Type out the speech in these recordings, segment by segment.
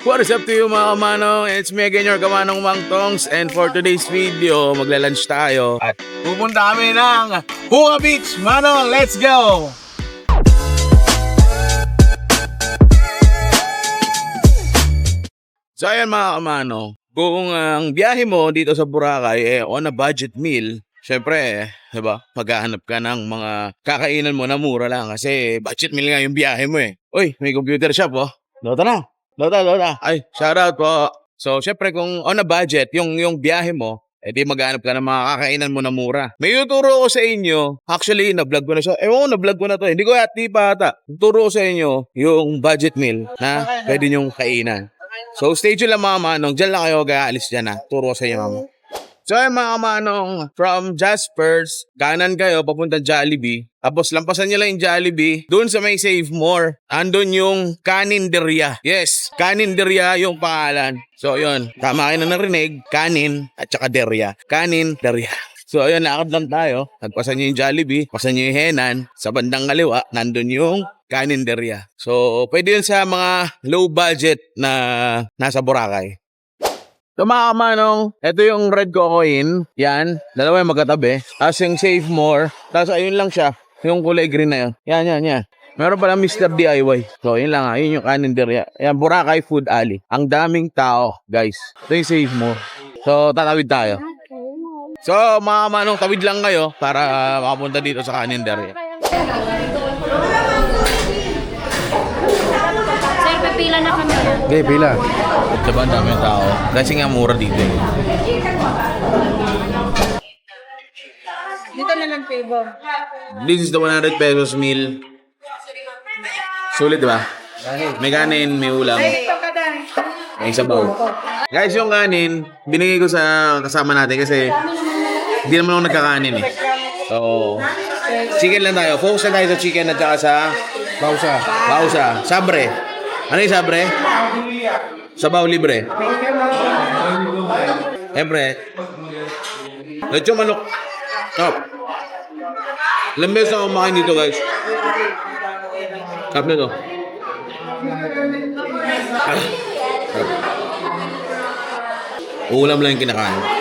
What is up to you mga kamanong? It's me again, your kamanong Mang Tongs. And for today's video, magla-lunch tayo. At pupunta kami ng Huga Beach. Manong, let's go! So ayan mga kamanong, kung ang biyahe mo dito sa Boracay on a budget meal, syempre, diba, maghahanap ka ng mga kakainan mo na mura lang kasi budget meal nga yung biyahe mo eh. Uy, may computer shop oh. Lota na. Lola. Ay, shoutout po. So, syempre kung on a budget, yung biyahe mo, edi maghanap ka ng mga kakainan mo na mura. May tuturo ko sa inyo, actually, na-vlog ko na siya. na-vlog ko na to. Hindi ko di pa ata. Tuturo ko sa inyo yung budget meal na pwede nyong kainan. So, stay tuned lang mga manong. Diyan lang kayo, gaalis dyan ha. Turo ko sa inyo mama. So, ayun mga manong, from Jaspers, kanan kayo, papunta Jollibee. Tapos, lampasan nyo lang yung Jollibee. Doon sa may Save More, andun yung Kaninderya. Yes, Kaninderya yung pangalan. So, yun. Tama kayo na narinig. Kanin at saka derya. Kaninderya. So, ayun, lakad lang tayo. Nagpasan nyo yung Jollibee. Pasan nyo yung Henan. Sa bandang kaliwa, nandun yung Kaninderya. So, pwede yun sa mga low budget na nasa Boracay. So mga kamanong, ito yung red cocoin. Yan, dalawa yung magkatabi. Tapos yung Save More. Tapos ayun lang siya. Yung kulay green na yun. Yan. Meron pala Mr. DIY. So yun lang ha. Yun yung kaninderya. Yan, Boracay Food Alley. Ang daming tao, guys. Ito yung Save More. So tatawid tayo. So mga kamanong, tawid lang kayo para makapunta dito sa kaninderya. Sir, pipila na kami. Okay, pila. Diba ang daming tao? Kasi nga mura dito eh. Dito na lang favor. This is the 100 pesos meal. Sulit diba? May kanin, may ulam. May sabaw. Guys, yung kanin, binigay ko sa kasama natin kasi hindi naman ako nagkakanin eh. So, chicken lang tayo. Focus na tayo sa chicken at saka sa bausa. Sabre. Ano yung sabre? Sabaw libre. Siyempre. Lechon manok. Top. Ilang beses ako kumakain dito guys. Top na to. Ulam lang yung kinakain.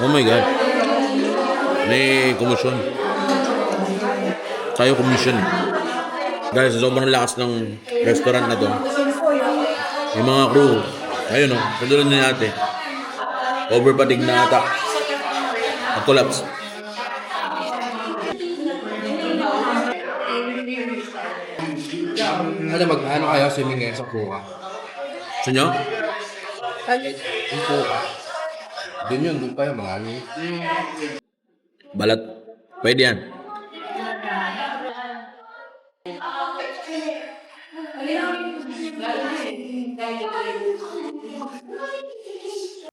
Oh my God. May komisyon. Tayo komisyon. Guys, sobrang lakas ng restaurant na to. Yung mga crew. Ayun o, katulad na natin. Overpatig na ata. Nag-collapse. Ano kayo swimming ngayon sa Puka? Gusto nyo? Yung Puka. Doon tayo marami. Balat. Pwede yan.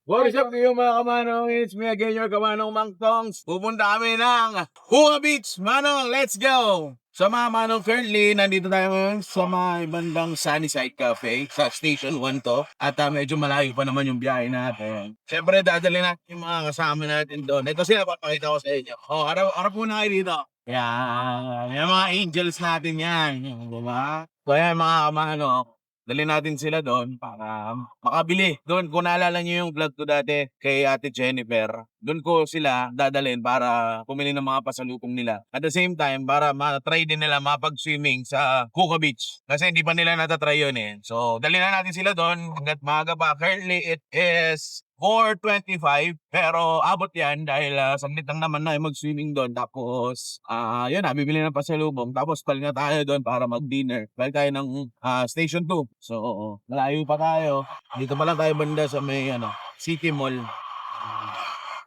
What is up to you mga kamanong? It's me again, your kamanong Mang Tongs. Pupunta kami ng Huga Beach. Manong, let's go! So mga manong, currently, nandito tayo ngayon sa may bandang Sunnyside Cafe. Sa Station 1 to. At medyo malayo pa naman yung biyahe natin. Siyempre, dadali natin yung mga kasama natin doon. Ito sila, papakita ko sa inyo. Oh, harap muna kayo dito. Yan. Yung mga angels natin yan. Diba? So yan mga kamanong. Dali natin sila doon para makabili. Doon, kung naalala nyo yung vlog ko dati kay Ate Jennifer, doon ko sila dadalhin para pumili ng mga pasalubong nila. At the same time, para matry din nila mapag-swimming sa Huga Beach. Kasi hindi pa nila natatry yun eh. So, dali na natin sila doon hanggat maaga pa. Currently, it is 4:25 pero abot yan dahil saglit lang naman na mag-swimming doon. Tapos yun na, bibili ng pasalubong. Tapos pal nga tayo doon para mag-dinner. Balik tayo ng Station 2. So malayo pa tayo. Dito pa lang tayo banda sa may City Mall.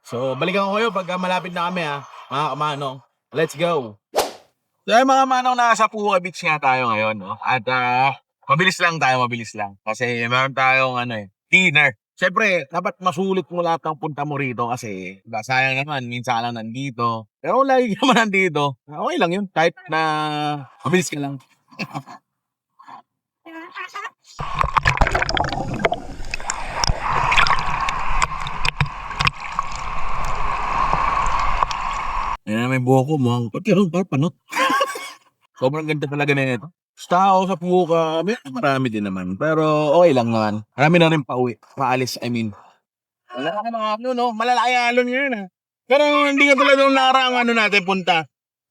So balikan ko kayo pag malapit na kami mga kamanong. Let's go! So mga manong, nasa Puga Beach nga tayo ngayon. At mabilis lang. Kasi meron tayong dinner. Siyempre, dapat masulit mo lahat ng punta mo rito kasi sayang naman, minsan lang nandito. Pero kung lagi naman nandito, okay lang yun. Kahit na mabilis ka lang. yung buhok ko, mukhang, pati rin, parang panot. Sobrang ganda talaga na ito. Sa tao, sa puka, marami din naman. Pero okay lang naman. Marami na rin pauwi. Paalis, I mean. Wala ka mga ano, no? Malalaki ang alon ngayon, ha? Pero hindi ka tulad nung nakaraang ano natin punta.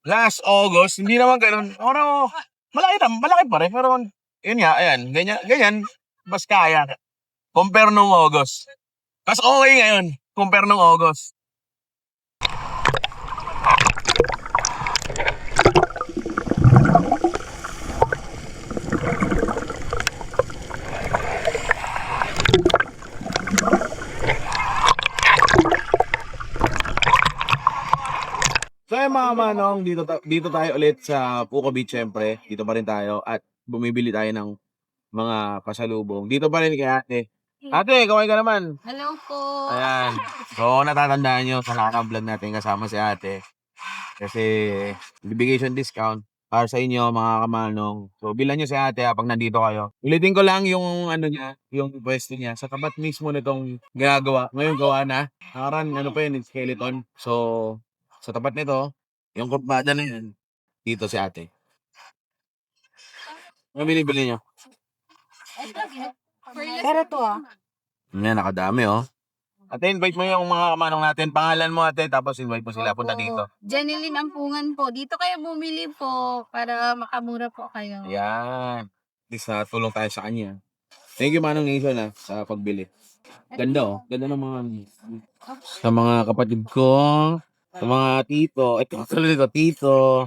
Last August, hindi naman ganun. Pero malaki pa rin. Pero yun nga, ayan, ganyan, mas kaya. Compare nung August. Mas okay ngayon, compare nung August. So yung mga manong, dito tayo ulit sa Puco Beach syempre. Dito pa rin tayo at bumibili tayo ng mga pasalubong. Dito pa rin kay ate. Ate, kaway ka naman. Hello po. Ayan. So natatandaan nyo sa nakaka-vlog natin kasama si ate. Kasi bibigay siyang discount para sa inyo mga kamanong. So bilan nyo si ate pag nandito kayo. Ulitin ko lang yung ano niya, yung pwesto niya. Sa tapat mismo nitong ginagawa. Ngayon gawa na. Nakaraan ano pa yun, skeleton. So sa tapat nito, yung kumpada na yun, dito si ate. Ano binibili niyo? Pero to Yan, nakadami oh. Ate, invite mo yung mga kamanong natin. Pangalan mo ate, tapos invite mo sila punta dito. Janeline Ampungan po. Dito kayo bumili po para makamura po kayo. Yan. At least tulong tayo sa kanya. Thank you Manong Nation sa pagbili. Ganda oh. Ganda ng mga sa mga kapatid ko. Sa mga tito. Ito, tuloy dito, tito.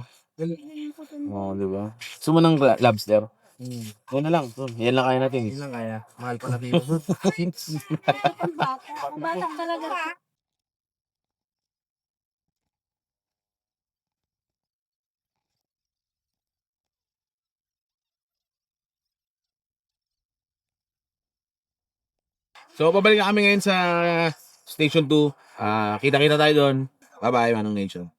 Oh, di ba? Gusto mo ng lobster? Ito na lang. Ito, yan lang kaya natin. Yan lang kaya. Mahal pa na dito. Bata talaga. So, pabalik na kami ngayon sa Station 2. Kita-kita tayo doon. Bye-bye, Manong Nation.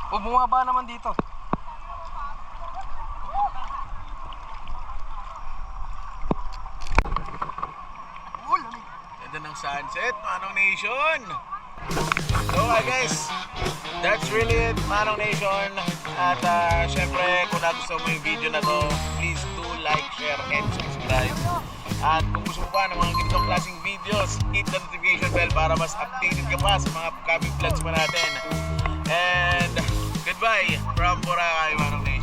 O, bumaba naman dito. Ganda ng sunset, Manong Nation. So guys, that's really it, Manong Nation. At syempre, kung nagustuhan mo yung video na to, please do like, share, and subscribe. At kung gusto mo pa ng mga ganitong klaseng videos, hit the notification bell para mas updated ka pa sa mga upcoming vlogs pa natin. And goodbye from Boracay, Manong Nation.